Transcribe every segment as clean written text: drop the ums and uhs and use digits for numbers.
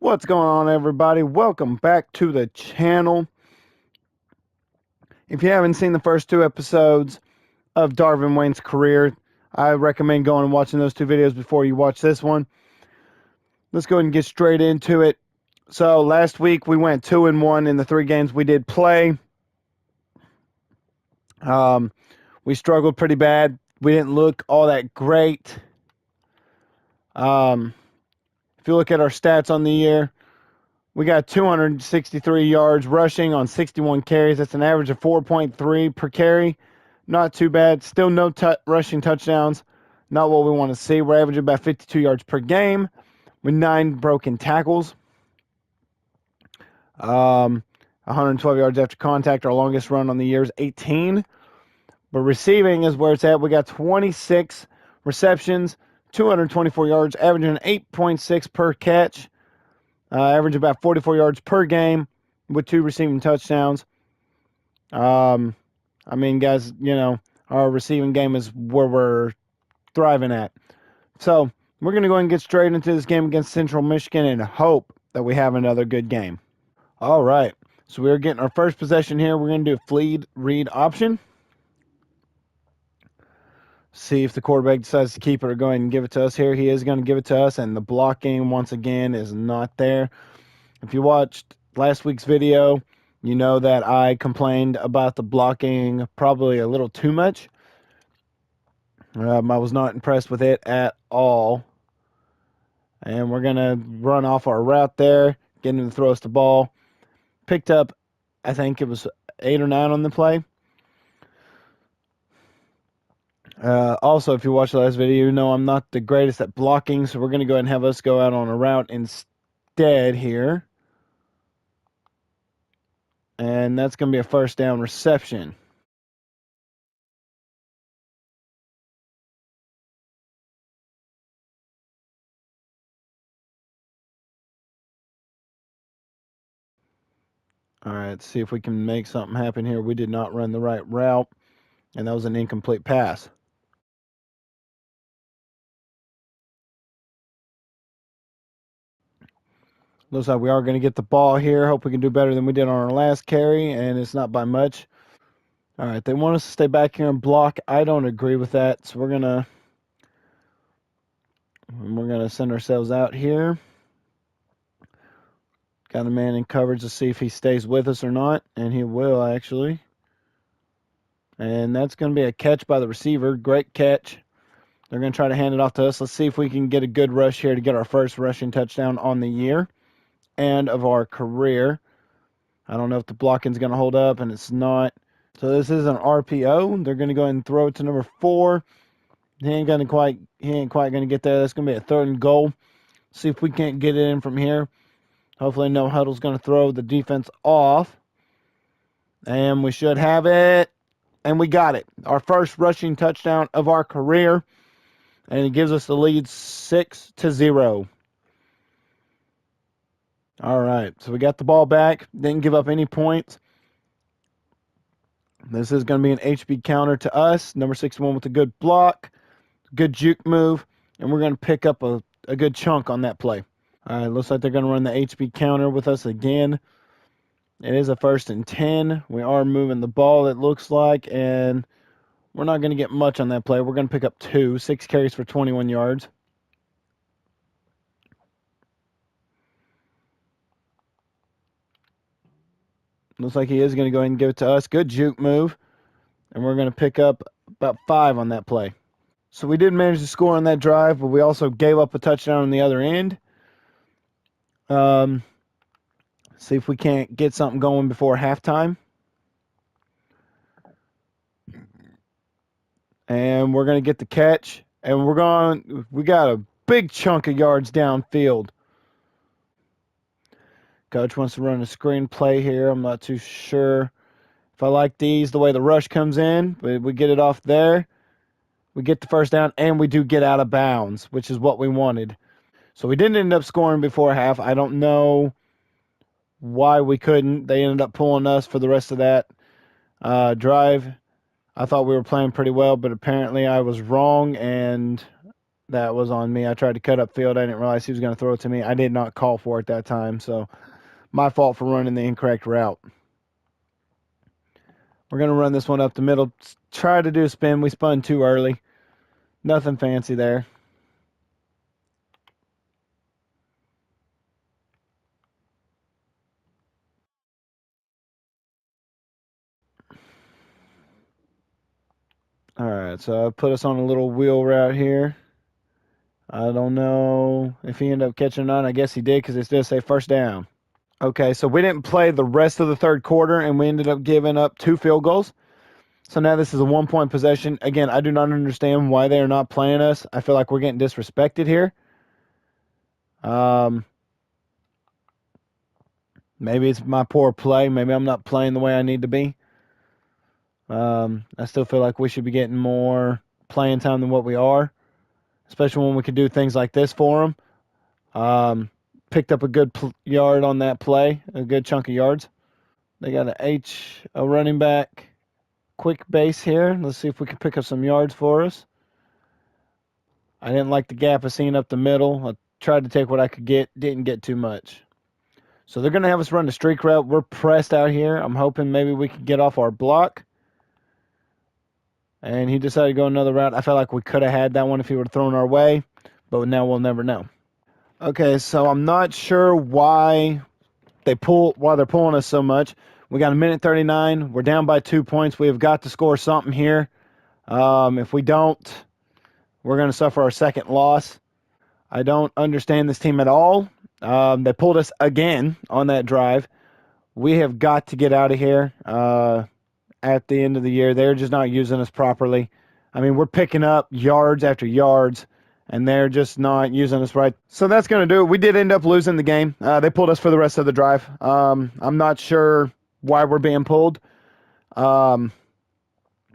What's going on, everybody? Welcome back to the channel. If you haven't seen the first two episodes of Darvin Wayne's career, I recommend going and watching those two videos before you watch this one. Let's go ahead and get straight into it. So last week we went 2-1 in the 3 games we did play. We struggled pretty bad. We didn't look all that great. If you look at our stats on the year, we got 263 yards rushing on 61 carries. That's an average of 4.3 per carry. Not too bad. Still no rushing touchdowns. Not what we want to see. We're averaging about 52 yards per game with 9 broken tackles. 112 yards after contact. Our longest run on the year is 18. But receiving is where it's at. We got 26 receptions, 224 yards, averaging 8.6 per catch. Average about 44 yards per game with 2 receiving touchdowns. I mean, guys, our receiving game is where we're thriving at. So we're going to go ahead and get straight into this game against Central Michigan and hope that we have another good game. All right. So we're getting our first possession here. We're going to do a fleet read option. See if the quarterback decides to keep it or go ahead and give it to us here. He is going to give it to us, and the blocking, once again, is not there. If you watched last week's video, you know that I complained about the blocking probably a little too much. I was not impressed with it at all. And we're going to run off our route there, get him to throw us the ball. Picked up, I think it was 8 or 9 on the play. Also, if you watched the last video, you know I'm not the greatest at blocking, so we're going to go ahead and have us go out on a route instead here. And that's going to be a first down reception. All right, let's see if we can make something happen here. We did not run the right route, and that was an incomplete pass. Looks like we are going to get the ball here. Hope we can do better than we did on our last carry, and it's not by much. All right, they want us to stay back here and block. I don't agree with that, so we're gonna send ourselves out here. Got a man in coverage to see if he stays with us or not, and he will actually. And that's going to be a catch by the receiver. Great catch. They're going to try to hand it off to us. Let's see if we can get a good rush here to get our first rushing touchdown on the year and of our career. I don't know if the blocking's going to hold up, and it's not. So this is an RPO. They're going to go ahead and throw it to number 4. He ain't quite going to get there. That's going to be a 3rd and goal. See if we can't get it in from here. Hopefully no huddle's going to throw the defense off. And we should have it. And we got it. Our first rushing touchdown of our career. And it gives us the lead 6-0. All right. So we got the ball back. Didn't give up any points. This is going to be an HB counter to us. Number 61 with a good block. Good juke move. And we're going to pick up a good chunk on that play. All right. Looks like they're going to run the HB counter with us again. It is a 1st and 10. We are moving the ball, it looks like, and we're not going to get much on that play. We're going to pick up 6 carries for 21 yards. Looks like he is going to go ahead and give it to us. Good juke move. And we're going to pick up about 5 on that play. So we did manage to score on that drive, but we also gave up a touchdown on the other end. See if we can't get something going before halftime. And we're going to get the catch. And we got a big chunk of yards downfield. Coach wants to run a screen play here. I'm not too sure if I like these, the way the rush comes in. But we get it off there. We get the first down, and we do get out of bounds, which is what we wanted. So we didn't end up scoring before half. I don't know why we couldn't. They ended up pulling us for the rest of that drive. I thought we were playing pretty well, but apparently I was wrong, and That was on me. I tried to cut up field. I didn't realize he was going to throw it to me. I did not call for it that time, so my fault for running the incorrect route. We're going to run this one up the middle. Try to do a spin. We spun too early. Nothing fancy there. All right, so I put us on a little wheel route here. I don't know if he ended up catching it on. I guess he did because it still say first down. Okay, so we didn't play the rest of the third quarter, and we ended up giving up 2 field goals. So now this is a 1-point possession. Again, I do not understand why they are not playing us. I feel like we're getting disrespected here. Maybe it's my poor play. Maybe I'm not playing the way I need to be. I still feel like we should be getting more playing time than what we are, especially when we could do things like this for them. Picked up a good yard on that play, a good chunk of yards. They got a running back, quick base here. Let's see if we can pick up some yards for us. I didn't like the gap I seen up the middle. I tried to take what I could get, didn't get too much. So they're going to have us run the streak route. We're pressed out here. I'm hoping maybe we can get off our block. And he decided to go another route. I felt like we could have had that one if he would have thrown our way, but now we'll never know. Okay, so I'm not sure why they're pulling us so much. We got a minute 39. We're down by 2 points. We have got to score something here. If we don't, we're going to suffer our second loss. I don't understand this team at all. They pulled us again on that drive. We have got to get out of here at the end of the year. They're just not using us properly. I mean, we're picking up yards after yards, and they're just not using us right. So that's going to do it. We did end up losing the game. They pulled us for the rest of the drive. I'm not sure why we're being pulled. I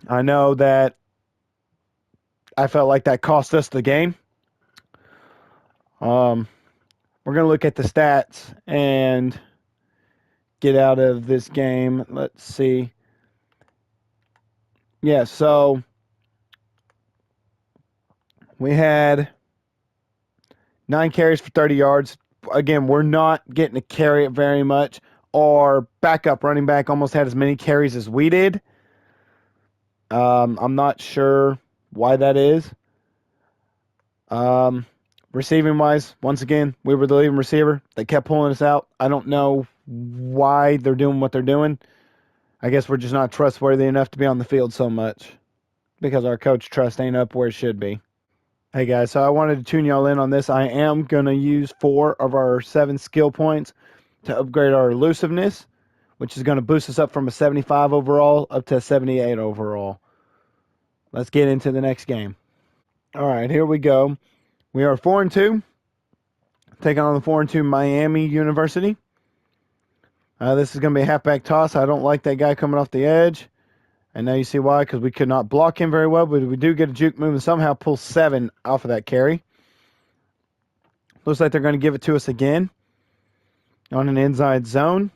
know that I felt like that cost us the game. We're going to look at the stats and get out of this game. Let's see. Yeah, so we had 9 carries for 30 yards. Again, we're not getting to carry it very much. Our backup running back almost had as many carries as we did. I'm not sure why that is. Receiving wise, once again, we were the leading receiver. They kept pulling us out. I don't know why they're doing what they're doing. I guess we're just not trustworthy enough to be on the field so much because our coach trust ain't up where it should be. Hey guys, so I wanted to tune y'all in on this. I am going to use 4 of our 7 skill points to upgrade our elusiveness, which is going to boost us up from a 75 overall up to a 78 overall. Let's get into the next game. All right, here we go. We are 4-2, taking on the 4-2 Miami University. This is going to be a halfback toss. I don't like that guy coming off the edge. And now you see why, because we could not block him very well, but we do get a juke move and somehow pull 7 off of that carry. Looks like they're going to give it to us again on an inside zone.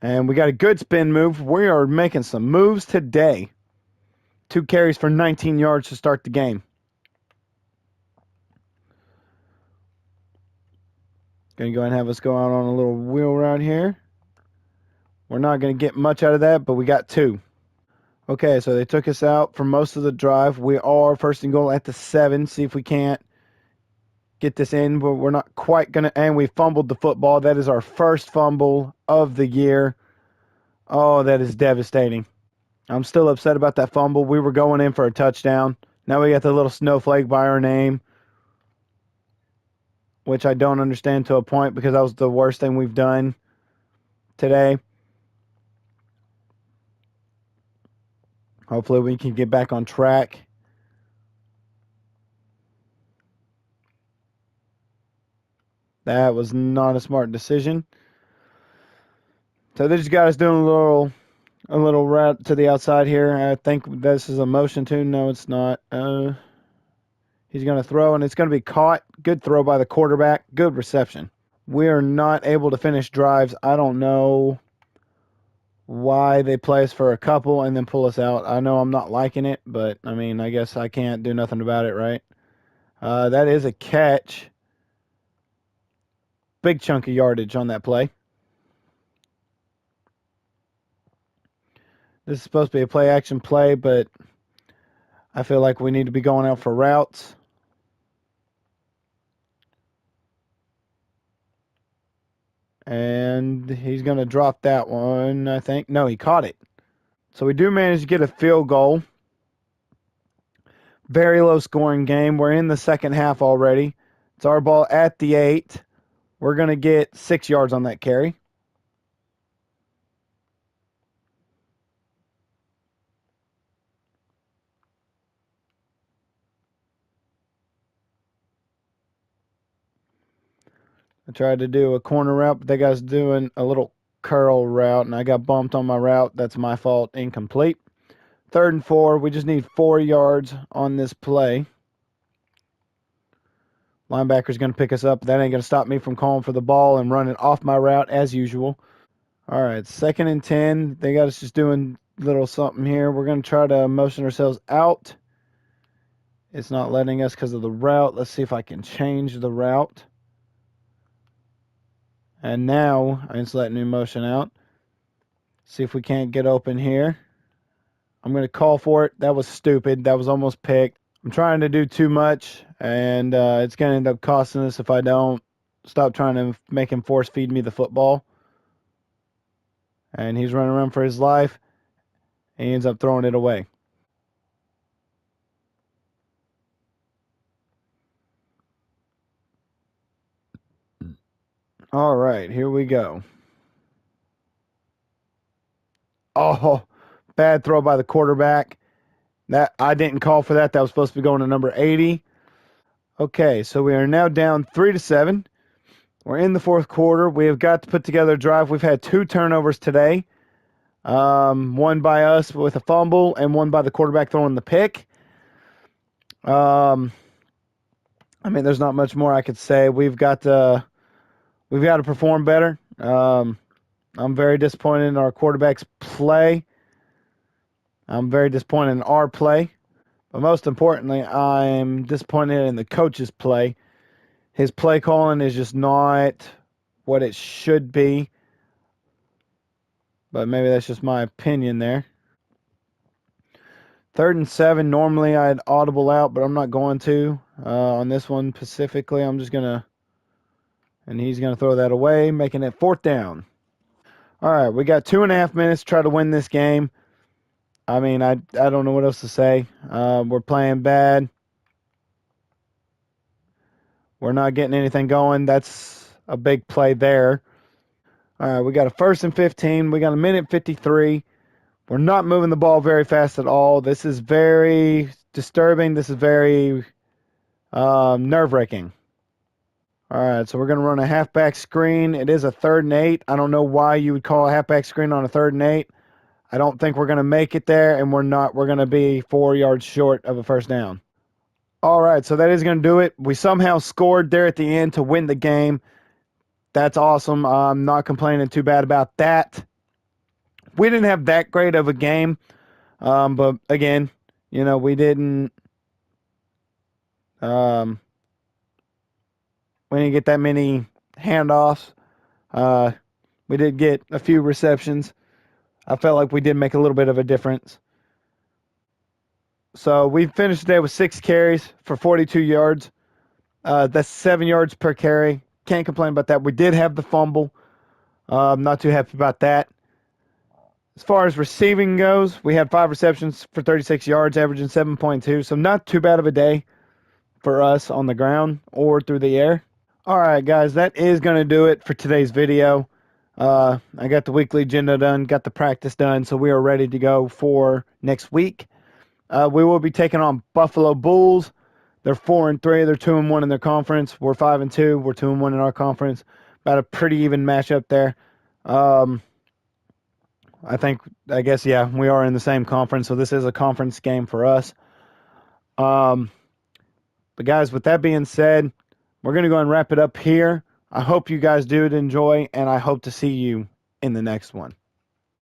And we got a good spin move. We are making some moves today. 2 carries for 19 yards to start the game. Going to go ahead and have us go out on a little wheel route here. We're not going to get much out of that, but we got 2. Okay, so they took us out for most of the drive. We are first and goal at the 7. See if we can't get this in, but we're not quite going to. And we fumbled the football. That is our first fumble of the year. Oh, that is devastating. I'm still upset about that fumble. We were going in for a touchdown. Now we got the little snowflake by our name, which I don't understand to a point because that was the worst thing we've done today. Hopefully we can get back on track. That was not a smart decision. So they just got us doing a little route to the outside here. I think this is a motion too. No, it's not. He's going to throw, and it's going to be caught. Good throw by the quarterback. Good reception. We are not able to finish drives. I don't know why they play us for a couple and then pull us out. I know I'm not liking it, but I mean, I guess I can't do nothing about it, right? That is a catch. Big chunk of yardage on that play. This is supposed to be a play action play, but I feel like we need to be going out for routes. And he's going to drop that one, I think. No, he caught it. So we do manage to get a field goal. Very low scoring game. We're in the second half already. It's our ball at the 8. We're going to get 6 yards on that carry. I tried to do a corner route, but that guy's doing a little curl route, and I got bumped on my route. That's my fault. Incomplete. 3rd and 4. We just need 4 yards on this play. Linebacker's going to pick us up. That ain't going to stop me from calling for the ball and running off my route as usual. All right, 2nd and 10. They got us just doing little something here. We're going to try to motion ourselves out. It's not letting us because of the route. Let's see if I can change the route. And now it's letting me motion out. See if we can't get open here. I'm going to call for it. That was stupid. That was almost picked. I'm trying to do too much, and it's going to end up costing us if I don't stop trying to make him force feed me the football. And he's running around for his life, and he ends up throwing it away. All right, here we go. Oh, bad throw by the quarterback. That I didn't call for that. That was supposed to be going to number 80. Okay, so we are now down 3-7. We're in the 4th quarter. We have got to put together a drive. We've had 2 turnovers today. One by us with a fumble, and one by the quarterback throwing the pick. I mean, there's not much more I could say. We've got to perform better. I'm very disappointed in our quarterback's play. I'm very disappointed in our play. But most importantly, I'm disappointed in the coach's play. His play calling is just not what it should be. But maybe that's just my opinion there. 3rd and 7. Normally I'd audible out, but I'm not going to. On this one specifically, I'm just going to... And he's going to throw that away, making it 4th down. All right, we got 2.5 minutes to try to win this game. I mean, I don't know what else to say. We're playing bad. We're not getting anything going. That's a big play there. All right, we got a 1st and 15. We got a minute 53. We're not moving the ball very fast at all. This is very disturbing. This is very nerve-wracking. All right, so we're going to run a halfback screen. It is a 3rd and 8. I don't know why you would call a halfback screen on a 3rd and 8. I don't think we're going to make it there, and we're not. We're going to be 4 yards short of a 1st down. All right, so that is going to do it. We somehow scored there at the end to win the game. That's awesome. I'm not complaining too bad about that. We didn't have that great of a game, but again, you know, we didn't get that many handoffs. We did get a few receptions. I felt like we did make a little bit of a difference. So we finished the day with 6 carries for 42 yards. That's 7 yards per carry. Can't complain about that. We did have the fumble. I'm not too happy about that. As far as receiving goes, we had 5 receptions for 36 yards, averaging 7.2. So not too bad of a day for us on the ground or through the air. All right, guys, that is going to do it for today's video. I got the weekly agenda done, got the practice done, so we are ready to go for next week. We will be taking on Buffalo Bulls. They're 4-3. They're 2-1 in their conference. We're 5-2. We're 2-1 in our conference. About a pretty even matchup there. I guess, yeah, we are in the same conference, so this is a conference game for us. But guys, with that being said, we're going to go and wrap it up here. I hope you guys do enjoy, and I hope to see you in the next one.